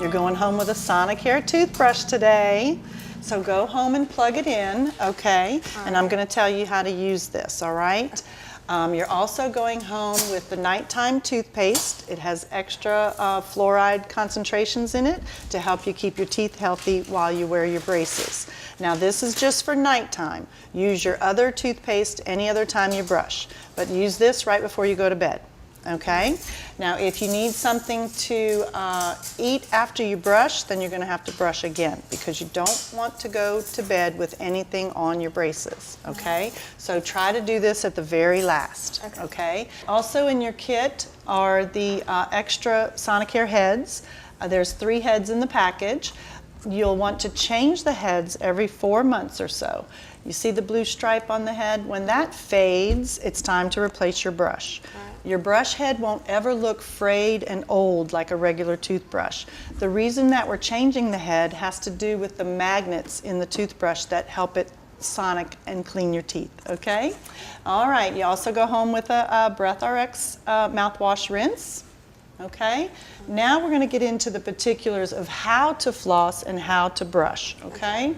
You're going home with a Sonicare toothbrush today. So go home and plug it in, okay? And I'm going to tell you how to use this, all right? You're also going home with the nighttime toothpaste. It has extra fluoride concentrations in it to help you keep your teeth healthy while you wear your braces. Now this is just for nighttime. Use your other toothpaste any other time you brush, but use this right before you go to bed. Okay? Now if you need something to eat after you brush, then you're going to have to brush again because you don't want to go to bed with anything on your braces. Okay? So try to do this at the very last. Okay? Also in your kit are the extra Sonicare heads. There's 3 heads in the package. You'll want to change the heads every 4 months or so. You see the blue stripe on the head? When that fades, it's time to replace your brush. Your brush head won't ever look frayed and old like a regular toothbrush. The reason that we're changing the head has to do with the magnets in the toothbrush that help it sonic and clean your teeth, okay? All right, you also go home with a Breath RX mouthwash rinse, okay? Now we're gonna get into the particulars of how to floss and how to brush, okay?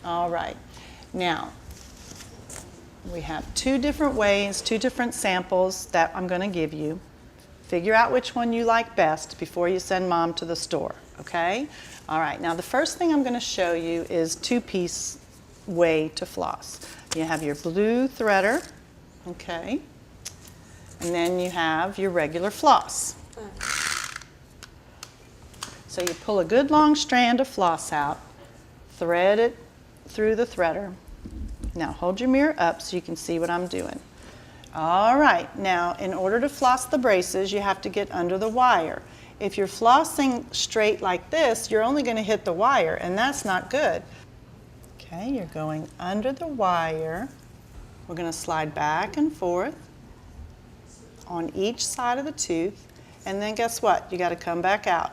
All right, now, we have 2 different ways, 2 different samples that I'm going to give you. Figure out which one you like best before you send Mom to the store, okay? All right, now the first thing I'm going to show you is 2-piece way to floss. You have your blue threader, okay? And then you have your regular floss. So you pull a good long strand of floss out, thread it through the threader. Now hold your mirror up so you can see what I'm doing. All right, now in order to floss the braces, you have to get under the wire. If you're flossing straight like this, you're only going to hit the wire, and that's not good. Okay, you're going under the wire. We're going to slide back and forth on each side of the tooth, and then guess what? You got to come back out.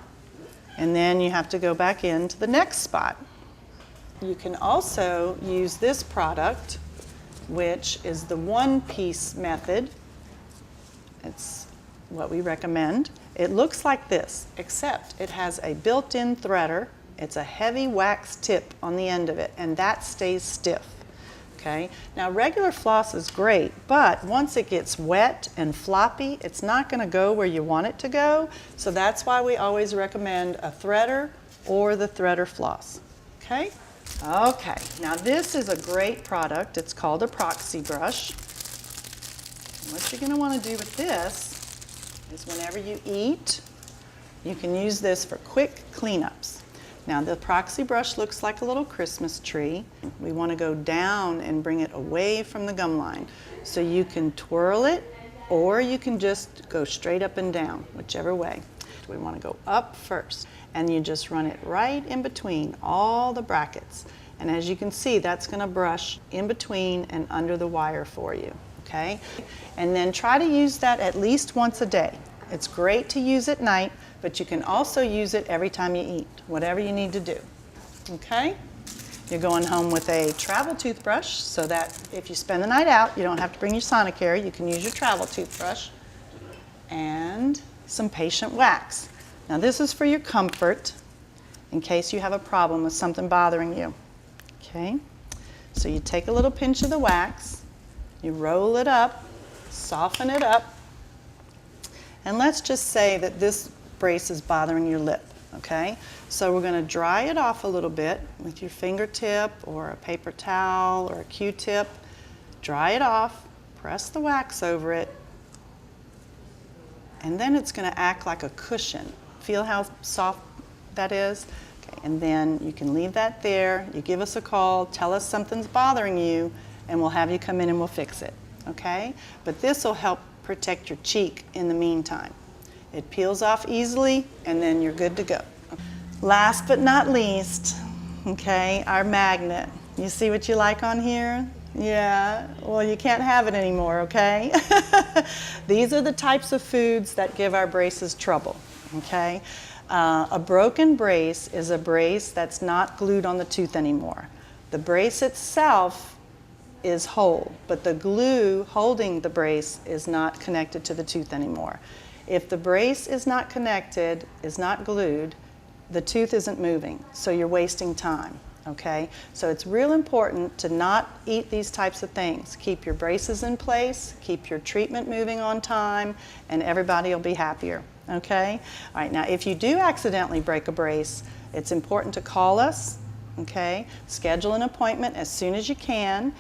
And then you have to go back into the next spot. You can also use this product, which is the 1-piece method. It's what we recommend. It looks like this, except it has a built-in threader. It's a heavy wax tip on the end of it, and that stays stiff. Okay? Now regular floss is great, but once it gets wet and floppy, it's not going to go where you want it to go. So that's why we always recommend a threader or the threader floss. Okay? Okay, now this is a great product. It's called a proxy brush. And what you're going to want to do with this is whenever you eat, you can use this for quick cleanups. Now the proxy brush looks like a little Christmas tree. We want to go down and bring it away from the gum line. So you can twirl it or you can just go straight up and down, whichever way. We want to go up first, and you just run it right in between all the brackets. And as you can see, that's going to brush in between and under the wire for you, okay? And then try to use that at least once a day. It's great to use at night, but you can also use it every time you eat, whatever you need to do, okay? You're going home with a travel toothbrush so that if you spend the night out, you don't have to bring your Sonicare. You can use your travel toothbrush. And some patient wax. Now this is for your comfort in case you have a problem with something bothering you. Okay? So you take a little pinch of the wax, you roll it up, soften it up, and let's just say that this brace is bothering your lip. Okay? So we're going to dry it off a little bit with your fingertip or a paper towel or a Q-tip. Dry it off, press the wax over it, and then it's going to act like a cushion. Feel how soft that is? Okay, and then you can leave that there. You give us a call, tell us something's bothering you, and we'll have you come in and we'll fix it. Okay? But this will help protect your cheek in the meantime. It peels off easily, and then you're good to go. Last but not least, okay, our magnet. You see what you like on here? Yeah, well, you can't have it anymore, okay? These are the types of foods that give our braces trouble, okay? A broken brace is a brace that's not glued on the tooth anymore. The brace itself is whole, but the glue holding the brace is not connected to the tooth anymore. If the brace is not connected, is not glued, the tooth isn't moving, so you're wasting time, okay? So it's real important to not eat these types of things. Keep your braces in place, keep your treatment moving on time, and everybody will be happier, okay? All right, now if you do accidentally break a brace, it's important to call us, okay? Schedule an appointment as soon as you can.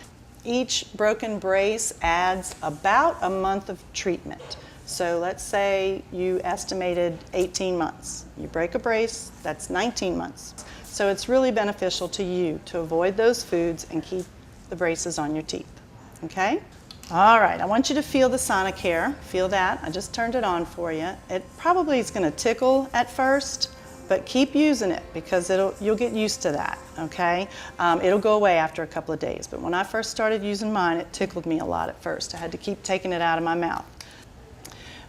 Each broken brace adds about a month of treatment. So let's say you estimated 18 months. You break a brace, that's 19 months. So it's really beneficial to you to avoid those foods and keep the braces on your teeth, okay? All right, I want you to feel the Sonicare. Feel that, I just turned it on for you. It probably is gonna tickle at first, but keep using it because you'll get used to that, okay? It'll go away after a couple of days, but when I first started using mine, it tickled me a lot at first. I had to keep taking it out of my mouth.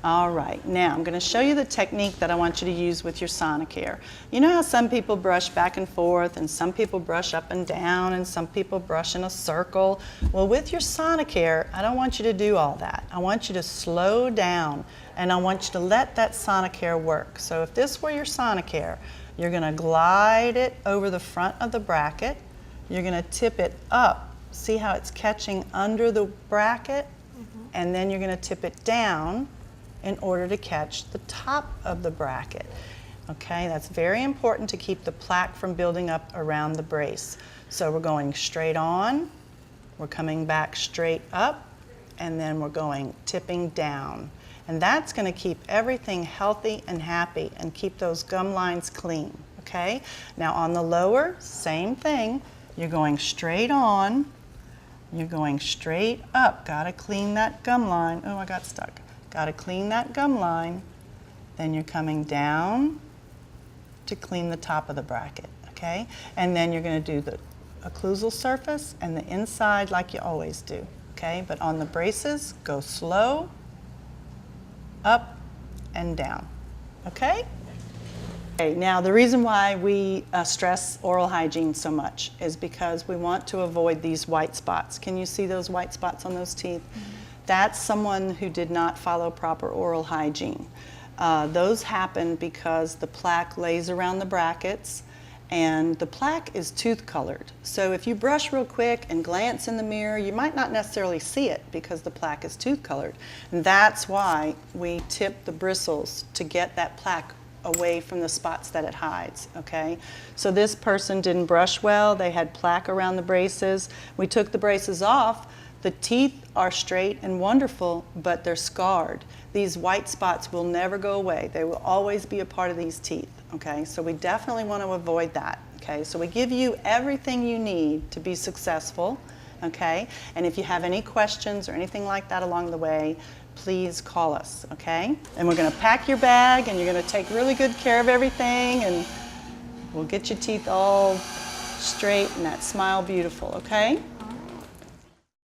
All right, now I'm going to show you the technique that I want you to use with your Sonicare. You know how some people brush back and forth, and some people brush up and down, and some people brush in a circle? Well, with your Sonicare, I don't want you to do all that. I want you to slow down, and I want you to let that Sonicare work. So if this were your Sonicare, you're going to glide it over the front of the bracket. You're going to tip it up. See how it's catching under the bracket? And then you're going to tip it down in order to catch the top of the bracket. Okay, that's very important to keep the plaque from building up around the brace. So we're going straight on, we're coming back straight up, and then we're going tipping down. And that's going to keep everything healthy and happy and keep those gum lines clean. Okay, now on the lower, same thing. You're going straight on, you're going straight up. Gotta clean that gum line. Oh, I got stuck. Got to clean that gum line, then you're coming down to clean the top of the bracket, okay? And then you're going to do the occlusal surface and the inside like you always do, okay? But on the braces, go slow, up and down, okay? Okay, now the reason why we stress oral hygiene so much is because we want to avoid these white spots. Can you see those white spots on those teeth? That's someone who did not follow proper oral hygiene. Those happen because the plaque lays around the brackets, and the plaque is tooth colored. So if you brush real quick and glance in the mirror, you might not necessarily see it because the plaque is tooth colored. And that's why we tip the bristles to get that plaque away from the spots that it hides, okay? So this person didn't brush well, they had plaque around the braces. We took the braces off. The teeth are straight and wonderful, but they're scarred. These white spots will never go away. They will always be a part of these teeth, okay? So we definitely want to avoid that, okay? So we give you everything you need to be successful, okay? And if you have any questions or anything like that along the way, please call us, okay? And we're going to pack your bag, and you're going to take really good care of everything, and we'll get your teeth all straight and that smile beautiful, okay?